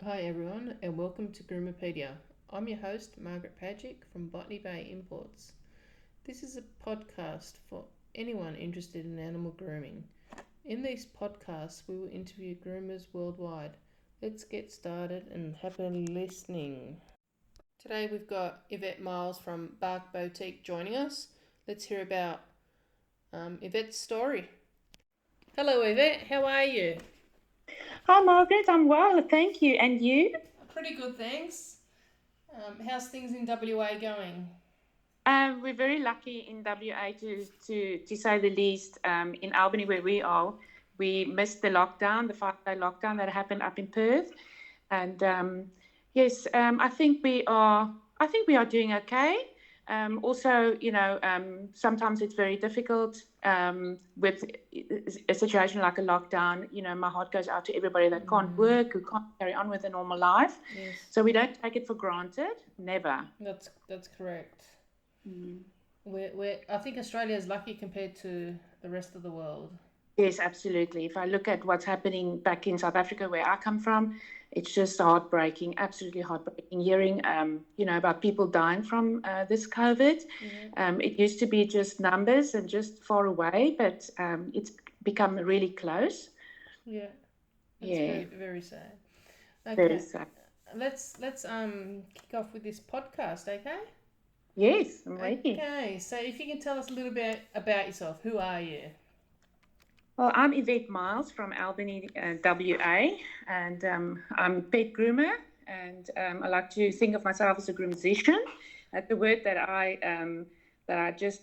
Hi everyone and welcome to Groomapedia. I'm your host Margaret Pagic from Botany Bay Imports. This is a podcast for anyone interested in animal grooming. In these podcasts we will interview groomers worldwide. Let's get started and happy listening. Today we've got Yvette Miles from Bark Boutique joining us. Let's hear about Yvette's story. Hello Yvette, how are you? Hi, Margaret. I'm well, thank you. And you? Pretty good, thanks. How's things in WA going? We're very lucky in WA to say the least. In Albany, where we are, we missed the lockdown, the 5-day lockdown that happened up in Perth, and yes, I think we are doing okay. Also, sometimes it's very difficult with a situation like a lockdown. My heart goes out to everybody that can't work, who can't carry on with a normal life. Yes. So we don't take it for granted, never. That's correct. I think Australia is lucky compared to the rest of the world. Yes, absolutely. If I look at what's happening back in South Africa, where I come from, it's just heartbreaking, absolutely heartbreaking. Hearing, about people dying from this COVID. It used to be just numbers and just far away, but it's become really close. Yeah, that's Yeah, very sad. very Okay, sad. let's kick off with this podcast. Okay. Yes, I'm ready. Okay. So if you can tell us a little bit about yourself, who are you? Well, I'm Yvette Miles from Albany, WA, and I'm a pet groomer, and I like to think of myself as a groomsician. That's the word that I just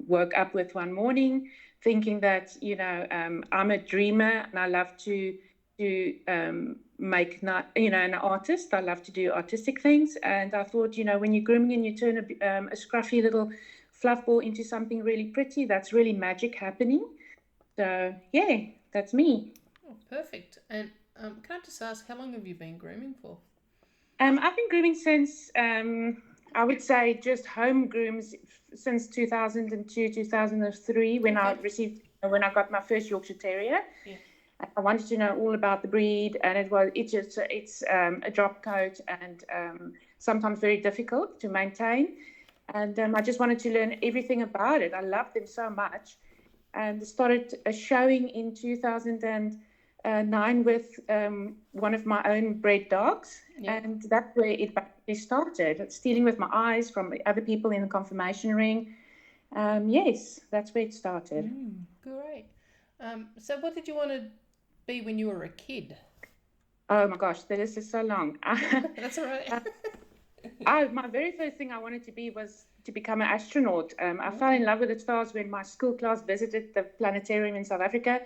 woke up with one morning, thinking that I'm a dreamer and I love to make an artist. I love to do artistic things, and I thought when you're grooming and you turn a scruffy little fluff ball into something really pretty, that's really magic happening. So yeah, that's me. Oh, perfect. And can I just ask, how long have you been grooming for? I've been grooming since I would say just home grooms since 2002, 2003 Okay. when I got my first Yorkshire Terrier. Yeah. I wanted to know all about the breed, and it's a drop coat and sometimes very difficult to maintain. And I just wanted to learn everything about it. I loved them so much, and started showing in 2009 with one of my own bred dogs. Yeah. And that's where it basically started. Stealing with my eyes from other people in the confirmation ring. Yes, that's where it started. Great. So what did you want to be when you were a kid? Oh my gosh, the list is so long. That's all right. My very first thing I wanted to be was to become an astronaut. I fell in love with the stars when my school class visited the planetarium in South Africa.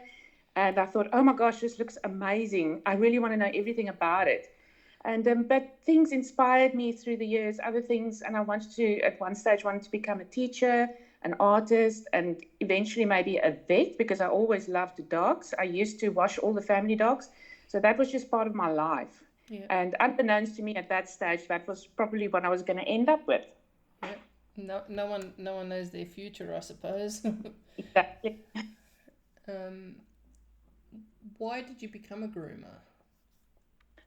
And I thought, oh my gosh, this looks amazing. I really want to know everything about it. And but things inspired me through the years, other things, and I wanted to, at one stage, wanted to become a teacher, an artist, and eventually maybe a vet because I always loved dogs. I used to wash all the family dogs, so that was just part of my life. Yeah. And unbeknownst to me at that stage, that was probably what I was going to end up with. Yeah. No one knows their future, I suppose. Exactly. um, why did you become a groomer?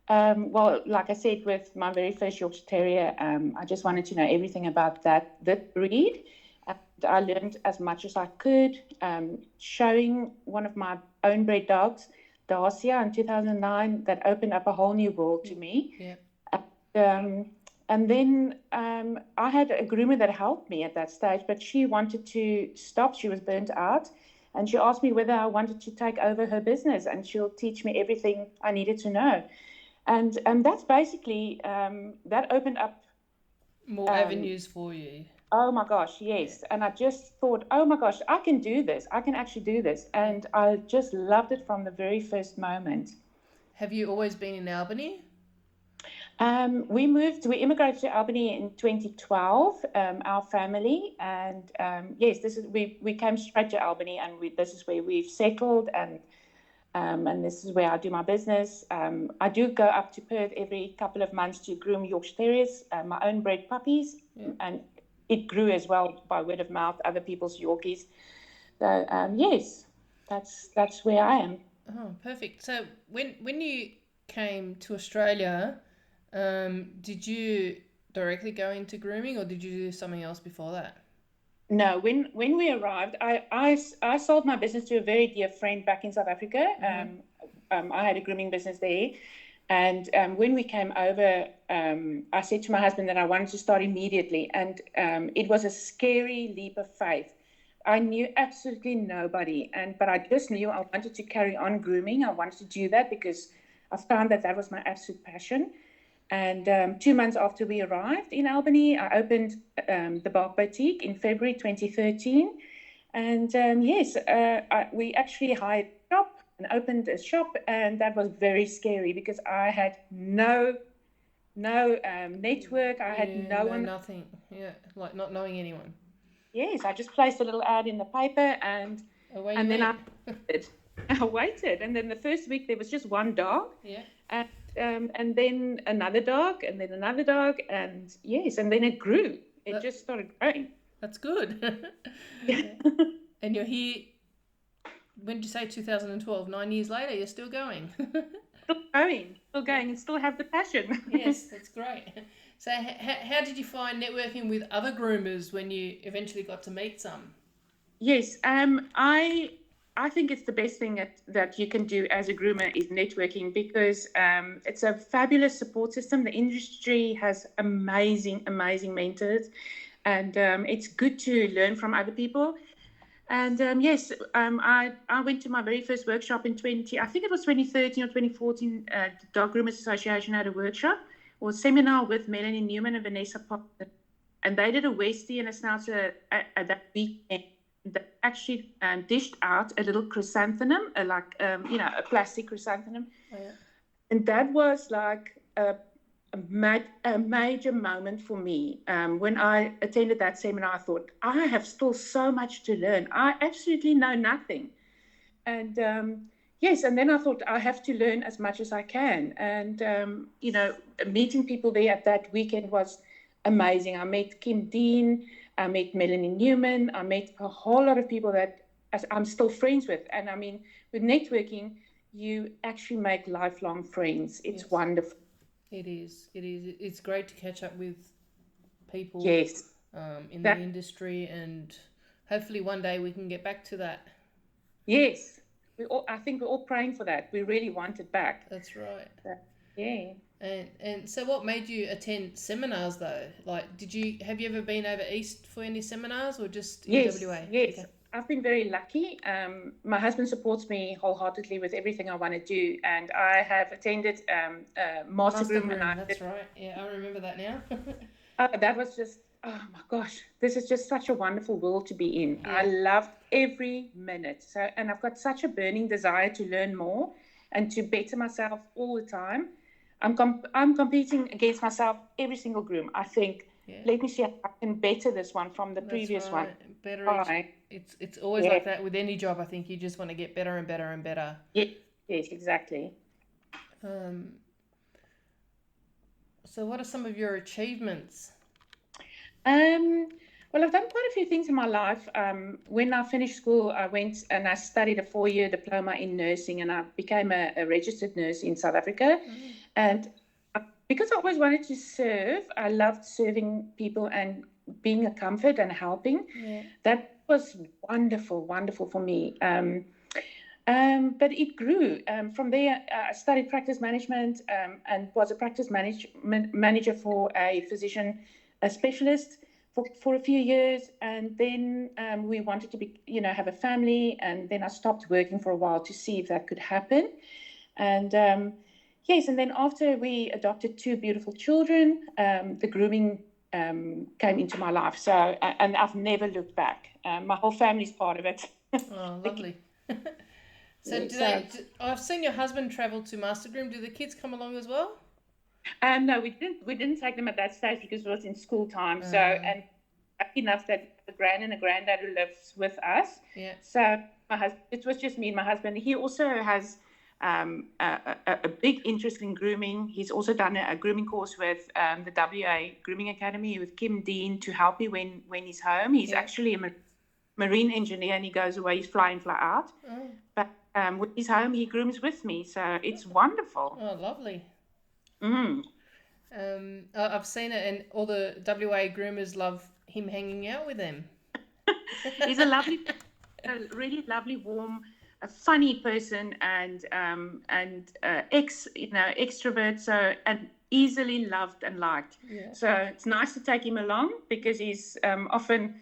Well, like I said, with my very first Yorkshire Terrier, I just wanted to know everything about that breed. And I learned as much as I could, showing one of my own bred dogs, Dacia, in 2009, that opened up a whole new world to me. Yeah. Um, and then I had a groomer that helped me at that stage, but she wanted to stop. She was burnt out. And she asked me whether I wanted to take over her business and she'll teach me everything I needed to know. And that's basically that opened up. More Um, avenues for you. oh my gosh, Yeah. yes. And I just thought, oh my gosh, I can do this. I can actually do this. Yeah. And I just loved it from the very first moment. Have you always been in Albany? We immigrated to Albany in 2012, our family, and yes, we came straight to Albany, and this is where we've settled, and this is where I do my business. I do go up to Perth every couple of months to groom Yorkshire Terriers, my own bred puppies, Yeah. and it grew as well by word of mouth, other people's Yorkies. So yes, that's where I am. Oh, perfect. So when you came to Australia, did you directly go into grooming, or did you do something else before that? No, when we arrived, I sold my business to a very dear friend back in South Africa. I had a grooming business there. And when we came over, I said to my husband that I wanted to start immediately. And it was a scary leap of faith. I knew absolutely nobody, but I just knew I wanted to carry on grooming. I wanted to do that because I found that was my absolute passion. And 2 months after we arrived in Albany, I opened the Bark Boutique in February 2013. And yes, we actually hired a shop and opened a shop, and that was very scary because I had no network. I had no one. Nothing. Yeah, like not knowing anyone. Yes, I just placed a little ad in the paper, and then I waited. And then the first week there was just one dog. Yeah. And then another dog, and then another dog, and yes, and then it grew. It just started growing. That's good. And you're here, when did you say 2012? 9 years later, you're still going. Still going, and still have the passion. Yes, that's great. So how did you find networking with other groomers when you eventually got to meet some? Yes, I think it's the best thing that you can do as a groomer is networking, because it's a fabulous support system. The industry has amazing mentors, and it's good to learn from other people. And yes, I went to my very first workshop in 2013 or 2014. The Dog Groomers Association had a workshop or seminar with Melanie Newman and Vanessa Potter, and they did a Westie and a Schnauzer at that weekend. They actually dished out a little chrysanthemum, a plastic chrysanthemum. Oh, yeah. And that was like a major moment for me. When I attended that seminar, I thought, I have still so much to learn. I absolutely know nothing. And yes, and then I thought, I have to learn as much as I can. And, meeting people there at that weekend was amazing. I met Kim Dean, I met Melanie Newman, I met a whole lot of people that I'm still friends with. And I mean, with networking, you actually make lifelong friends. It's wonderful. It is. It's great to catch up with people in the industry, and hopefully one day we can get back to that. Yes. I think we're all praying for that. We really want it back. That's right. Yeah. And so what made you attend seminars though? Like, have you ever been over east for any seminars, or just in WA? Yes. Okay. I've been very lucky. My husband supports me wholeheartedly with everything I want to do, and I have attended Master Groom. That's right. Yeah, I remember that now. That was just, oh my gosh, this is just such a wonderful world to be in. Yeah. I loved every minute. And I've got such a burning desire to learn more and to better myself all the time. I'm competing against myself every single groom. I think, let me see if I can better this one from the previous one. Better. It's always like that with any job. I think you just want to get better and better and better. Yes, exactly. So what are some of your achievements? Well, I've done quite a few things in my life. When I finished school, I went and I studied a 4-year diploma in nursing, and I became a registered nurse in South Africa. And because I always wanted to serve, I loved serving people and being a comfort and helping. Yeah. That was wonderful for me. But it grew. From there, I studied practice management and was a practice manager for a physician, a specialist for a few years. And then we wanted to have a family. And then I stopped working for a while to see if that could happen. And yes, and then after we adopted 2 beautiful children, the grooming came into my life. So, and I've never looked back. My whole family's part of it. Oh, lovely. So I've seen your husband travel to Master Groom. Do the kids come along as well? No, we didn't take them at that stage because it was in school time. So, and lucky enough that the grand and the granddad who lives with us. Yeah. So it was just me and my husband. He also has a big interest in grooming. He's also done a grooming course with the WA Grooming Academy with Kim Dean to help me when he's home. He's actually a marine engineer, and he goes away, he's fly in, fly out. But when he's home, he grooms with me. So it's wonderful. Oh, lovely. Mm. I've seen it, and all the WA groomers love him hanging out with them. He's a really lovely, warm, a funny person, and extrovert. So and easily loved and liked. Yeah. So it's nice to take him along because he's often,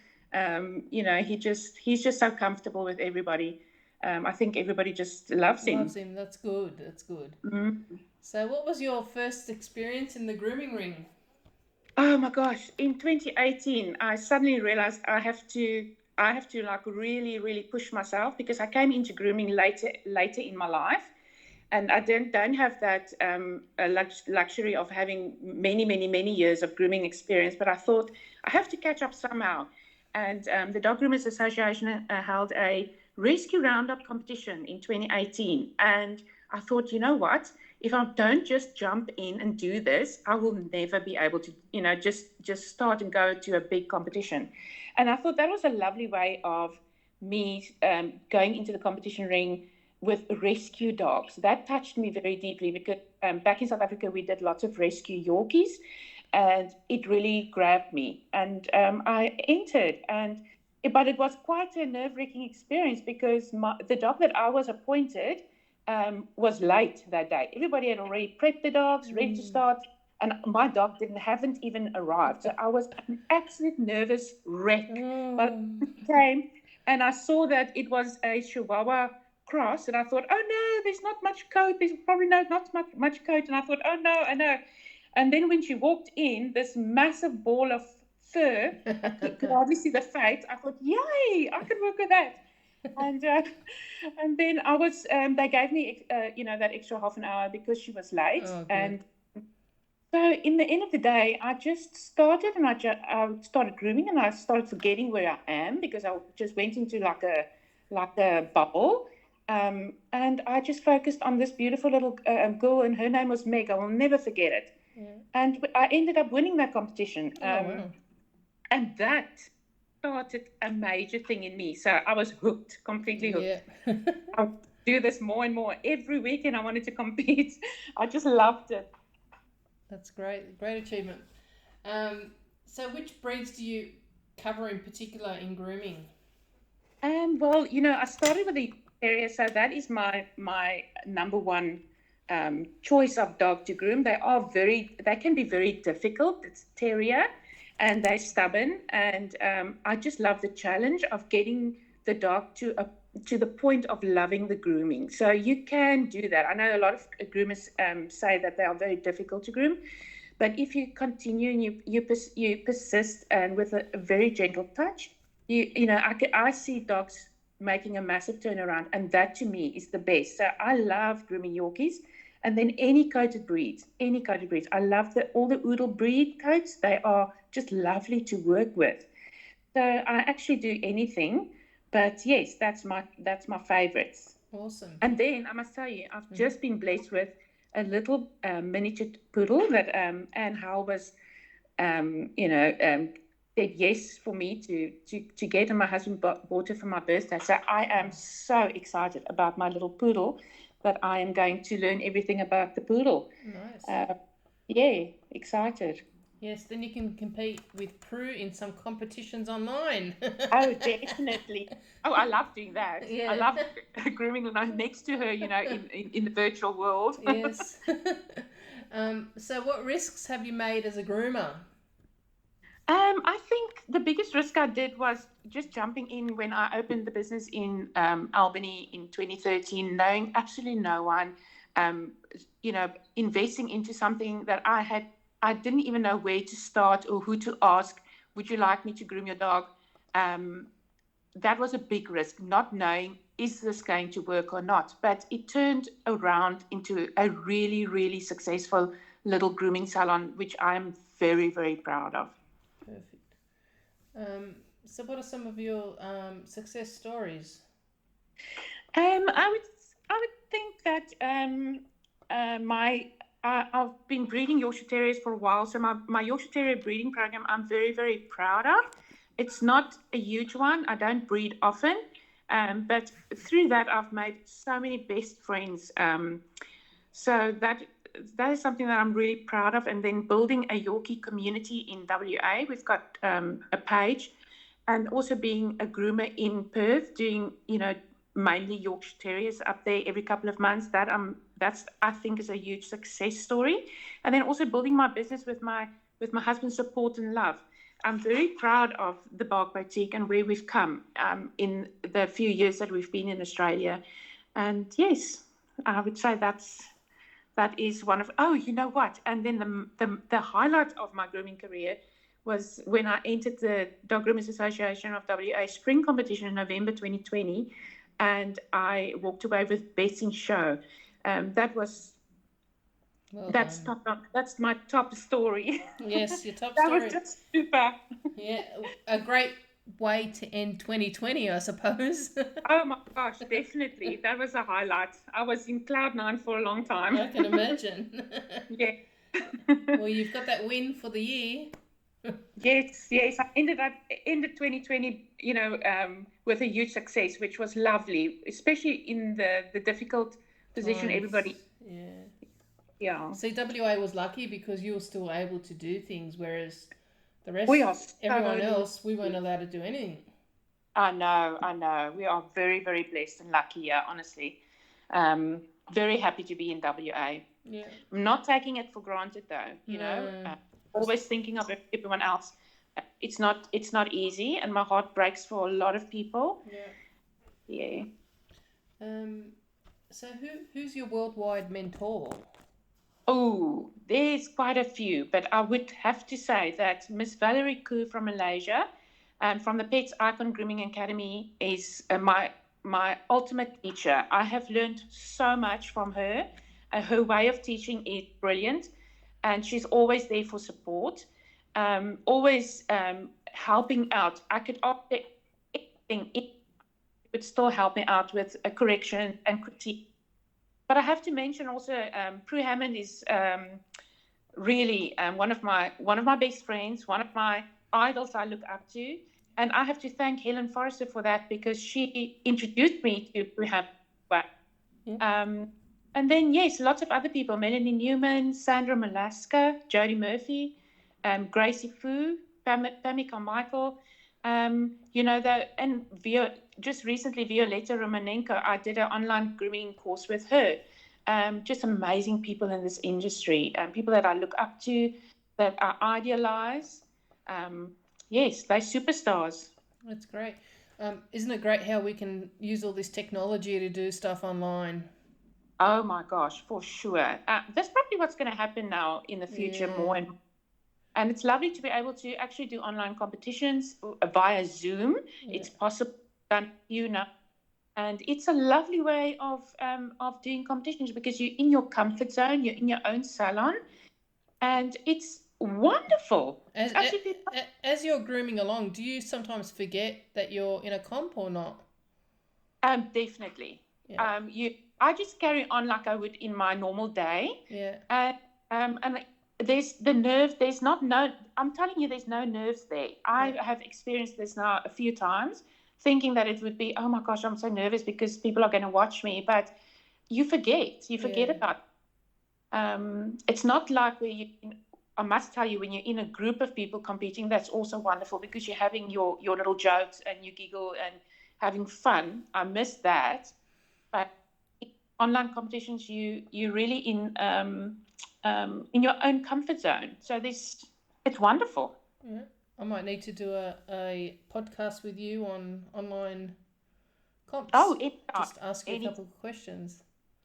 he's just so comfortable with everybody. I think everybody just loves him. Loves him. That's good. That's good. Mm-hmm. So, what was your first experience in the grooming ring? Oh my gosh! In 2018, I suddenly realized I have to like really, really push myself because I came into grooming later in my life, and I don't have that luxury of having many years of grooming experience. But I thought I have to catch up somehow, and the Dog Groomers Association held a rescue roundup competition in 2018, and I thought, you know what? If I don't just jump in and do this, I will never be able to, just start and go to a big competition. And I thought that was a lovely way of me going into the competition ring with rescue dogs. That touched me very deeply because back in South Africa, we did lots of rescue Yorkies, and it really grabbed me. And I entered, but it was quite a nerve-wracking experience because the dog that I was appointed was late that day. Everybody had already prepped the dogs, ready to start, and my dog haven't even arrived. So I was an absolute nervous wreck. But it came, and I saw that it was a Chihuahua cross, and I thought, oh no, there's not much coat. There's probably not much coat. And I thought, oh no, I know. And then when she walked in, this massive ball of fur, I could hardly see the face. I thought, yay, I could work with that. And then I was. They gave me, that extra half an hour because she was late. Oh, and so in the end of the day, I just started, and I started grooming, and I started forgetting where I am because I just went into like a bubble. And I just focused on this beautiful little girl, and her name was Meg. I will never forget it. Yeah. And I ended up winning that competition. Wow. And that started a major thing in me. So I was hooked, completely hooked. Yeah. I do this more and more. Every weekend I wanted to compete. I just loved it. That's great. Great achievement. So which breeds do you cover in particular in grooming? Well, I started with the terrier, so that is my number one choice of dog to groom. They can be very difficult. It's terrier, and they're stubborn, and I just love the challenge of getting the dog to the point of loving the grooming. So you can do that. I know a lot of groomers say that they are very difficult to groom, but if you continue and you persist and with a very gentle touch, I see dogs making a massive turnaround, and that to me is the best. So I love grooming Yorkies, and then any coated breeds. I love all the Poodle breed coats. They are just lovely to work with. So I actually do anything, but yes, that's my favorites. Awesome. And then I must tell you, I've just been blessed with a little miniature poodle that Anne Howe was, said yes for me to get, and my husband bought her for my birthday. So I am so excited about my little poodle that I am going to learn everything about the poodle. Nice. Yeah, excited. Yes, then you can compete with Prue in some competitions online. Oh, definitely. Oh, I love doing that. Yeah. I love grooming next to her, in the virtual world. Yes. So what risks have you made as a groomer? I think the biggest risk I did was just jumping in when I opened the business in Albany in 2013, knowing absolutely no one, investing into something that I didn't even know where to start or who to ask. Would you like me to groom your dog? That was a big risk, not knowing, is this going to work or not? But it turned around into a really, really successful little grooming salon, which I'm very, very proud of. Perfect. So what are some of your success stories? I would think that I've been breeding Yorkshire Terriers for a while, so my Yorkshire Terrier breeding program I'm very, very proud of. It's not a huge one. I don't breed often, But through that, I've made so many best friends. So that is something that I'm really proud of. And then building a Yorkie community in WA. We've got a page, and also being a groomer in Perth, doing mainly Yorkshire Terriers up there every couple of months. That's I think is a huge success story. And then also building my business with my husband's support and love. I'm very proud of the Bark Boutique and where we've come in the few years that we've been in Australia. And yes, I would say that is one of, oh, you know what? And then the highlight of my grooming career was when I entered the Dog Groomers Association of WA spring competition in November 2020, and I walked away with Best in Show. That was that's done. that's my top story. Yes, your top That story. was just super. Yeah, a great way to end 2020, I suppose. Oh my gosh, definitely. That was a highlight. I was in cloud nine for a long time. I can imagine. Yeah. Well, you've got that win for the year. Yes. I ended 2020, with a huge success, which was lovely, especially in the difficult position everybody. Yeah. See, WA was lucky because you were still able to do things, whereas the rest, everyone else, we weren't allowed to do anything. I know. We are very, very blessed and lucky here, honestly. Very happy to be in WA. Yeah. I'm not taking it for granted, though, always thinking of everyone else. It's not easy, and my heart breaks for a lot of people. Yeah. So who's your worldwide mentor? Oh, there's quite a few, but I would have to say that Miss Valerie Koo from Malaysia, from the Pets Icon Grooming Academy, is my ultimate teacher. I have learned so much from her. Her way of teaching is brilliant, and she's always there for support, always helping out. I could opt anything, it would still help me out with a correction and critique. But I have to mention also, Prue Hammond is really one of my best friends, one of my idols I look up to, and I have to thank Helen Forrester for that, because she introduced me to Prue Hammond. And then yes, lots of other people: Melanie Newman, Sandra Malaska, Jodie Murphy, Gracie Fu, Pammy Carmichael. And just recently, Violetta Romanenko, I did an online grooming course with her. Just amazing people in this industry, people that I look up to, that I idealize. Yes, they're superstars. That's great. Isn't it great how we can use all this technology to do stuff online? Oh my gosh, for sure. That's probably what's going to happen now in the future more and more. And it's lovely to be able to actually do online competitions via Zoom. Yeah. It's possible done now. And it's a lovely way of doing competitions, because you're in your comfort zone, you're in your own salon, and it's wonderful. As you're grooming along, do you sometimes forget that you're in a comp or not? Definitely. Yeah. I just carry on like I would in my normal day. Yeah. And there's the nerve. I'm telling you, there's no nerves there. I have experienced this now a few times, thinking that it would be, oh my gosh, I'm so nervous because people are going to watch me. But you forget about it. It's not like I must tell you, when you're in a group of people competing, that's also wonderful, because you're having your little jokes and you giggle and having fun. I miss that. But in online competitions, you're really in your own comfort zone. So it's wonderful. Yeah. I might need to do a podcast with you on online comps. Oh, just ask you a couple of questions.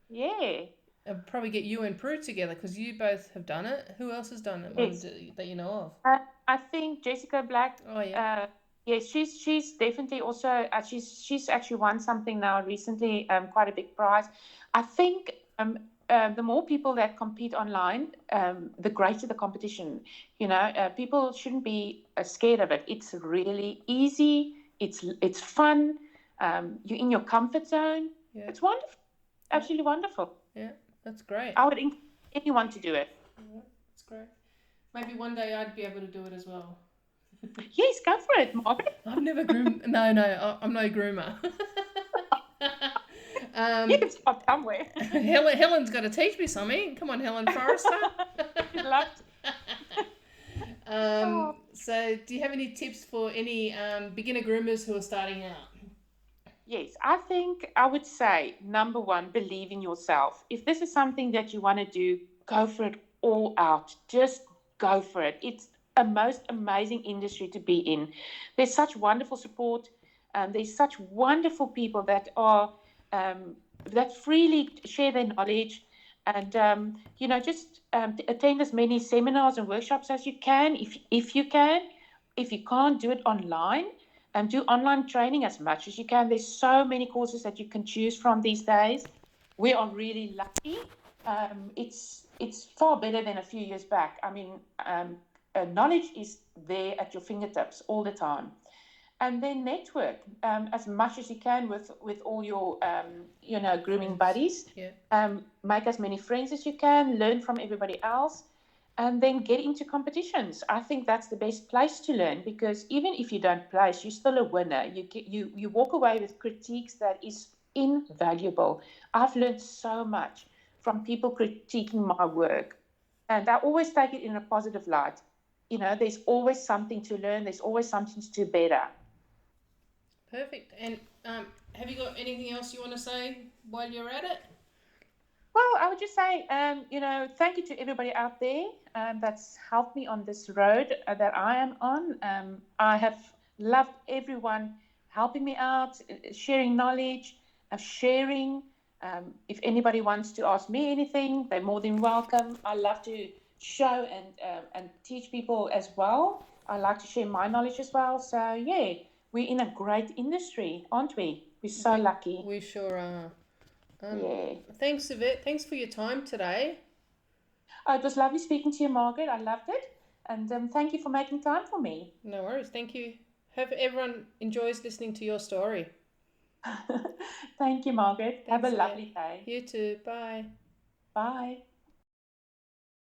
Yeah. And probably get you and Prue together, because you both have done it. Who else has done it? Yes. That you know of? I think Jessica Black. Oh yeah. Yes, she's definitely also. She's actually won something now recently. Quite a big prize. I think the more people that compete online, the greater the competition. People shouldn't be scared of it. It's really easy. It's fun. You're in your comfort zone. Yeah. It's wonderful. Absolutely wonderful. Yeah, that's great. I would encourage anyone to do it. Yeah, that's great. Maybe one day I'd be able to do it as well. Yes, go for it, Margaret. I've never groomed. No, I'm no groomer. You can start somewhere. Helen's got to teach me something. Come on, Helen Forrester. She'd love to. So, do you have any tips for any beginner groomers who are starting out? Yes, I think I would say number one, believe in yourself. If this is something that you want to do, go for it all out. Just go for it. It's a most amazing industry to be in. There's such wonderful support. There's such wonderful people that are that freely share their knowledge, and just attend as many seminars and workshops as you can, if you can. If you can't, do it online. And do online training as much as you can. There's so many courses that you can choose from these days. We are really lucky. It's far better than a few years back. I mean, knowledge is there at your fingertips all the time. And then network as much as you can with all your grooming buddies. Yeah. Make as many friends as you can. Learn from everybody else. And then get into competitions. I think that's the best place to learn, because even if you don't place, you're still a winner. You walk away with critiques that is invaluable. I've learned so much from people critiquing my work, and I always take it in a positive light. There's always something to learn. There's always something to do better. Perfect. And have you got anything else you want to say while you're at it? Well, I would just say, thank you to everybody out there that's helped me on this road that I am on. I have loved everyone helping me out, sharing knowledge, sharing. If anybody wants to ask me anything, they're more than welcome. I love to show and teach people as well. I like to share my knowledge as well. So, yeah, we're in a great industry, aren't we? We're so lucky. We sure are. Yeah. Thanks, Yvette. Thanks for your time today. Oh, it was lovely speaking to you, Margaret. I loved it. And thank you for making time for me. No worries. Thank you. Hope everyone enjoys listening to your story. Thank you, Margaret. Thanks, Have a lovely day. You too. Bye. Bye.